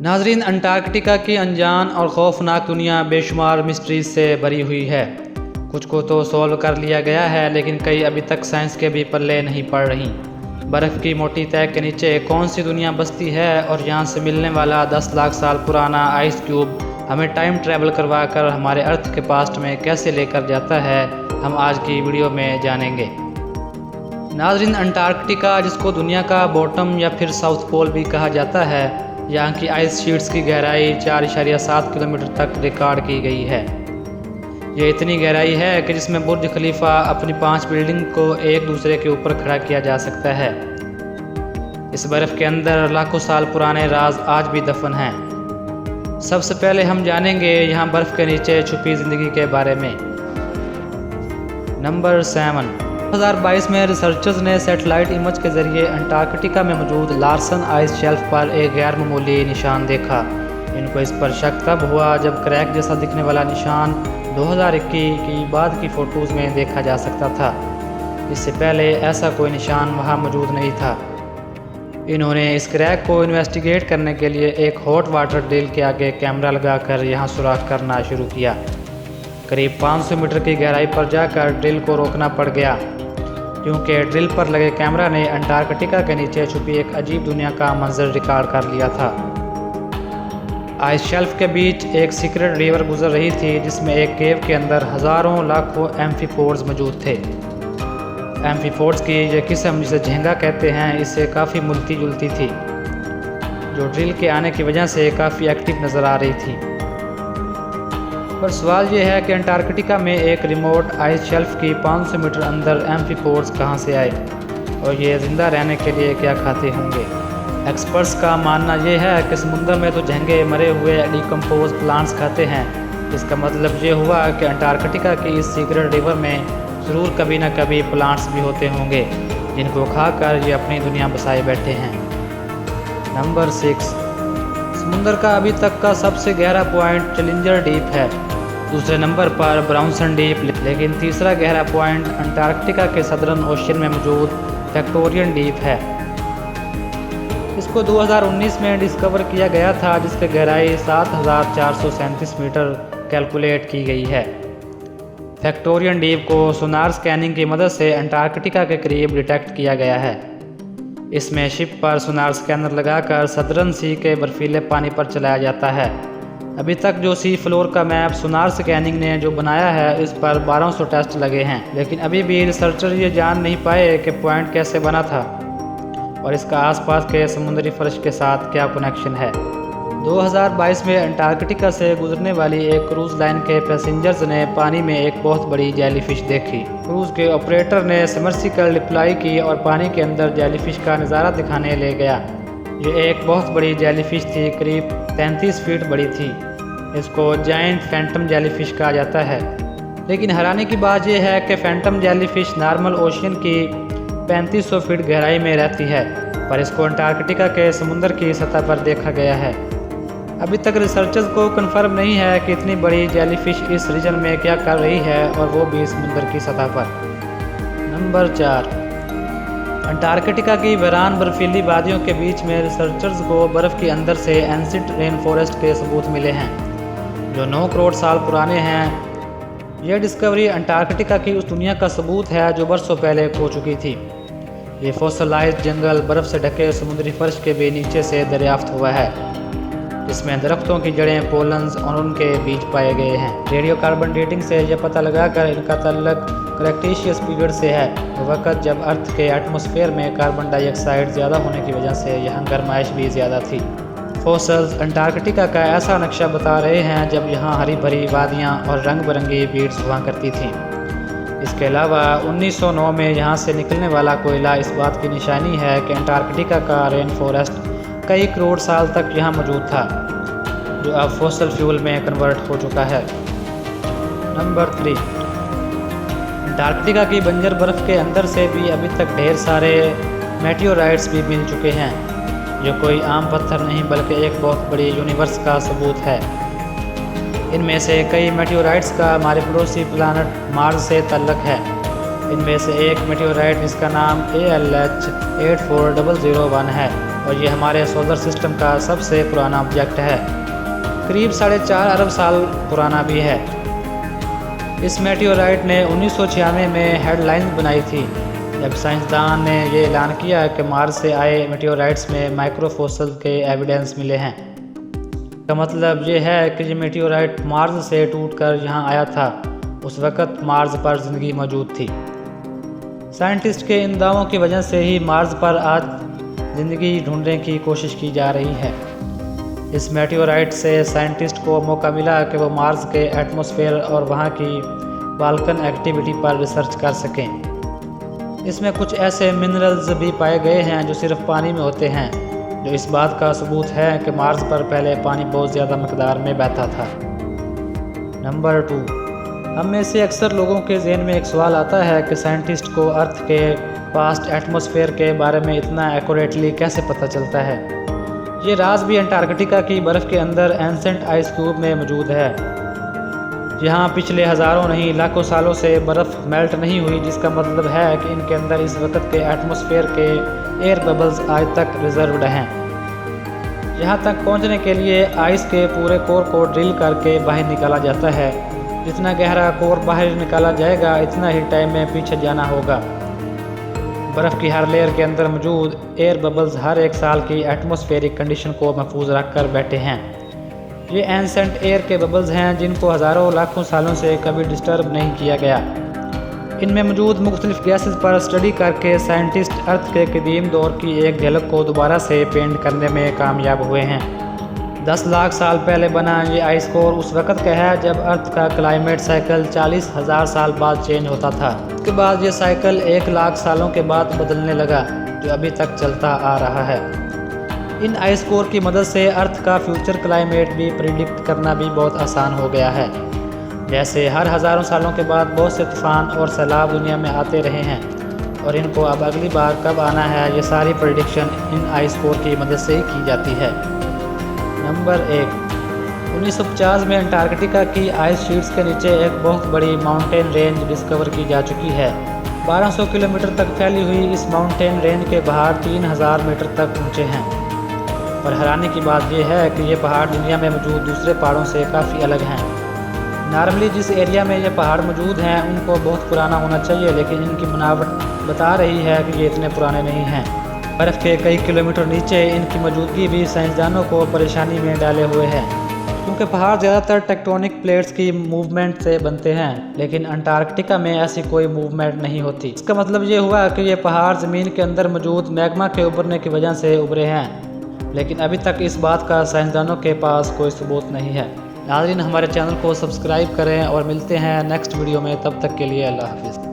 नाजरीन, अंटार्कटिका की अनजान और खौफनाक दुनिया बेशुमार मिस्ट्रीज से भरी हुई है। कुछ को तो सॉल्व कर लिया गया है, लेकिन कई अभी तक साइंस के भी पल्ले नहीं पड़ रही। बर्फ़ की मोटी तह के नीचे कौन सी दुनिया बसती है, और यहाँ से मिलने वाला 10 लाख साल पुराना आइस क्यूब हमें टाइम ट्रैवल करवा कर हमारे अर्थ के पास्ट में कैसे लेकर जाता है, हम आज की वीडियो में जानेंगे। नाजरीन, अंटार्कटिका, जिसको दुनिया का बॉटम या फिर साउथ पोल भी कहा जाता है, यहाँ की आइस शीट्स की गहराई 4.7 किलोमीटर तक रिकॉर्ड की गई है। ये इतनी गहराई है कि जिसमें बुर्ज खलीफा अपनी 5 बिल्डिंग को एक दूसरे के ऊपर खड़ा किया जा सकता है। इस बर्फ़ के अंदर लाखों साल पुराने राज आज भी दफन हैं। सबसे पहले हम जानेंगे यहाँ बर्फ़ के नीचे छुपी ज़िंदगी के बारे में। नंबर 7। 2022 में रिसर्चर्स ने सैटेलाइट इमेज के जरिए अंटार्कटिका में मौजूद लार्सन आइस शेल्फ पर एक गैर मामूली निशान देखा। इनको इस पर शक तब हुआ जब क्रैक जैसा दिखने वाला निशान 2021 की बाद की फ़ोटोज़ में देखा जा सकता था। इससे पहले ऐसा कोई निशान वहाँ मौजूद नहीं था। इन्होंने इस क्रैक को इन्वेस्टिगेट करने के लिए एक हॉट वाटर ड्रिल के आगे कैमरा लगाकर यहाँ सुराख करना शुरू किया। करीब 500 मीटर की गहराई पर जाकर ड्रिल को रोकना पड़ गया, क्योंकि ड्रिल पर लगे कैमरा ने अंटार्कटिका के नीचे छुपी एक अजीब दुनिया का मंजर रिकॉर्ड कर लिया था। आइस शेल्फ के बीच एक सीक्रेट रिवर गुजर रही थी, जिसमें एक केव के अंदर हज़ारों लाखों एम्फीपोड्स मौजूद थे। एम्फीपोड्स की ये किस्म, जिसे झींगा कहते हैं, इससे काफ़ी मिलती जुलती थी, जो ड्रिल के आने की वजह से काफ़ी एक्टिव नज़र आ रही थी। पर सवाल ये है कि अंटार्कटिका में एक रिमोट आइस शेल्फ की 500 मीटर अंदर एम्फीपोड्स कहाँ से आए, और ये ज़िंदा रहने के लिए क्या खाते होंगे। एक्सपर्ट्स का मानना ये है कि समुद्र में तो झींगे मरे हुए डिकम्पोज प्लांट्स खाते हैं। इसका मतलब ये हुआ कि अंटार्कटिका की इस सीक्रेट रिवर में ज़रूर कभी न कभी प्लांट्स भी होते होंगे, जिनको खाकर ये अपनी दुनिया बसाए बैठे हैं। नंबर 6। समुद्र का अभी तक का सबसे गहरा पॉइंट चैलेंजर डीप है। दूसरे नंबर पर ब्राउनसन डीप, लेकिन तीसरा गहरा पॉइंट अंटार्कटिका के सदर्न ओशन में मौजूद फैक्टोरियन डीप है। इसको 2019 में डिस्कवर किया गया था, जिसकी गहराई 7437 मीटर कैलकुलेट की गई है। फैक्टोरियन डीप को सोनार स्कैनिंग की मदद से अंटार्कटिका के करीब डिटेक्ट किया गया है। इसमें शिप पर सोनार स्कैनर लगाकर सदर्न सी के बर्फीले पानी पर चलाया जाता है। अभी तक जो सी फ्लोर का मैप सोनार स्कैनिंग ने जो बनाया है, इस पर 1200 टेस्ट लगे हैं, लेकिन अभी भी रिसर्चर ये जान नहीं पाए कि पॉइंट कैसे बना था और इसका आसपास के समुद्री फर्श के साथ क्या कनेक्शन है। 2022 में अंटार्कटिका से गुजरने वाली एक क्रूज़ लाइन के पैसेंजर्स ने पानी में एक बहुत बड़ी जेलीफिश देखी। क्रूज़ के ऑपरेटर ने सबमर्सिबल डिप्लॉय की और पानी के अंदर जेलीफिश का नज़ारा दिखाने ले गया। ये एक बहुत बड़ी जेलीफिश थी, करीब 33 फीट बड़ी थी। इसको जायंट फैंटम जेलीफिश कहा जाता है। लेकिन हैरानी की बात यह है कि फैंटम जेलीफिश नॉर्मल ओशन की 3500 फीट गहराई में रहती है, पर इसको अंटार्कटिका के समुद्र की सतह पर देखा गया है। अभी तक रिसर्चर्स को कंफर्म नहीं है कि इतनी बड़ी जेलीफिश इस रीजन में क्या कर रही है, और वो भी समुद्र की सतह पर। नंबर 4। अंटार्कटिका की वीरान बर्फीली वादियों के बीच में रिसर्चर्स को बर्फ़ के अंदर से एंसिड रेन फॉरेस्ट के सबूत मिले हैं, जो 9 करोड़ साल पुराने हैं। यह डिस्कवरी अंटार्कटिका की उस दुनिया का सबूत है जो बरसों पहले खो चुकी थी। ये फॉसिलाइज्ड जंगल बर्फ़ से ढके समुद्री फर्श के भी नीचे से दरियाफ्त हुआ है, जिसमें दरख्तों की जड़ें, पोलन्स और उनके बीज पाए गए हैं। रेडियो कार्बन डेटिंग से यह पता लगाकर इनका ताल्लुक क्रेटेशियस पीरियड से है, वक़्त जब अर्थ के एटमॉस्फेयर में कार्बन डाइऑक्साइड ज़्यादा होने की वजह से यहाँ गर्माइश भी ज़्यादा थी। फॉसिल्स अंटार्कटिका का ऐसा नक्शा बता रहे हैं जब यहाँ हरी भरी वादियाँ और रंग बिरंगी बीड्स हुआ करती थीं। इसके अलावा 1909 में यहाँ से निकलने वाला कोयला इस बात की निशानी है कि अंटार्कटिका का रेन फॉरेस्ट कई करोड़ साल तक यहाँ मौजूद था, जो अब फॉसिल फ्यूल में कन्वर्ट हो चुका है। नंबर 3। अंटार्कटिका की बंजर बर्फ़ के अंदर से भी अभी तक ढेर सारे मेटियोराइट्स भी मिल चुके हैं, जो कोई आम पत्थर नहीं बल्कि एक बहुत बड़ी यूनिवर्स का सबूत है। इनमें से कई मेटियोराइट्स का हमारे पड़ोसी प्लानट मार्स से ताल्लुक़ है। इनमें से एक मेटियोराइट जिसका नाम ALH 84001 है और ये हमारे सोलर सिस्टम का सबसे पुराना ऑब्जेक्ट है, करीब 4.5 अरब साल पुराना भी है। इस मेटियोराइट ने 1996 में हेडलाइंस बनाई थी जब साइंसदान ने ये ऐलान किया कि मार्स से आए मेटियोराइट्स में माइक्रोफोसल के एविडेंस मिले हैं। का मतलब ये है कि ये मेटियोराइट मार्स से टूटकर यहाँ आया था। उस वक़्त मार्स पर ज़िंदगी मौजूद थी। साइंटिस्ट के इन दावों की वजह से ही मार्स पर आज ज़िंदगी ढूंढने की कोशिश की जा रही है। इस मेटियोराइट से साइंटिस्ट को मौका मिला कि वो मार्स के एटमॉस्फेयर और वहाँ की वॉल्कन एक्टिविटी पर रिसर्च कर सकें। इसमें कुछ ऐसे मिनरल्स भी पाए गए हैं जो सिर्फ पानी में होते हैं, जो इस बात का सबूत है कि मार्स पर पहले पानी बहुत ज़्यादा मकदार में बहता था। नंबर 2, हम में से अक्सर लोगों के जहन में एक सवाल आता है कि साइंटिस्ट को अर्थ के पास्ट एटमॉस्फेयर के बारे में इतना एक्यूरेटली कैसे पता चलता है। ये राज भी अंटार्कटिका की बर्फ़ के अंदर एंसेंट आइस क्यूब में मौजूद है। यहाँ पिछले हज़ारों नहीं लाखों सालों से बर्फ़ मेल्ट नहीं हुई, जिसका मतलब है कि इनके अंदर इस वक्त के एटमॉस्फेयर के एयर बबल्स आज तक रिजर्व्ड हैं। यहाँ तक पहुँचने के लिए आइस के पूरे कोर को ड्रिल करके बाहर निकाला जाता है। जितना गहरा कोर बाहर निकाला जाएगा इतना ही टाइम में पीछे जाना होगा। बर्फ़ की हर लेयर के अंदर मौजूद एयर बबल्स हर एक साल की एटमॉस्फेरिक कंडीशन को महफूज रख कर बैठे हैं। ये एंसेंट एयर के बबल्स हैं जिनको हज़ारों लाखों सालों से कभी डिस्टर्ब नहीं किया गया। इनमें मौजूद मुख्तलिफ गैसेस पर स्टडी करके साइंटिस्ट अर्थ के कदीम दौर की एक झलक को दोबारा से पेंट करने में कामयाब हुए हैं। 10 लाख साल पहले बना ये आइस कोर उस वक़्त का है जब अर्थ का क्लाइमेट साइकिल 40,000 साल बाद चेंज होता था। उसके बाद ये साइकिल 1 लाख सालों के बाद बदलने लगा, जो अभी तक चलता आ रहा है। इन आइस कोर की मदद से अर्थ का फ्यूचर क्लाइमेट भी प्रिडिक्ट करना भी बहुत आसान हो गया है। जैसे हर हज़ारों सालों के बाद बहुत से तूफ़ान और सैलाब दुनिया में आते रहे हैं और इनको अब अगली बार कब आना है ये सारी प्रेडिक्शन इन आइस कोर की मदद से ही की जाती है। नंबर 1, 1950 में अंटार्कटिका की आइस शीट्स के नीचे एक बहुत बड़ी माउंटेन रेंज डिस्कवर की जा चुकी है। 1200 किलोमीटर तक फैली हुई इस माउंटेन रेंज के पहाड़ 3000 मीटर तक ऊंचे हैं। पर हैरानी की बात यह है कि ये पहाड़ दुनिया में मौजूद दूसरे पहाड़ों से काफ़ी अलग हैं। नॉर्मली जिस एरिया में ये पहाड़ मौजूद हैं उनको बहुत पुराना होना चाहिए, लेकिन इनकी बनावट बता रही है कि ये इतने पुराने नहीं हैं। बर्फ़ के कई किलोमीटर नीचे इनकी मौजूदगी भी साइंसदानों को परेशानी में डाले हुए है, क्योंकि पहाड़ ज़्यादातर टेक्टोनिक प्लेट्स की मूवमेंट से बनते हैं, लेकिन अंटार्कटिका में ऐसी कोई मूवमेंट नहीं होती। इसका मतलब ये हुआ कि ये पहाड़ ज़मीन के अंदर मौजूद मैग्मा के उभरने की वजह से उभरे हैं, लेकिन अभी तक इस बात का साइंसदानों के पास कोई सबूत नहीं है। नाज़रीन, हमारे चैनल को सब्सक्राइब करें और मिलते हैं नेक्स्ट वीडियो में। तब तक के लिए अल्लाह हाफ़िज़।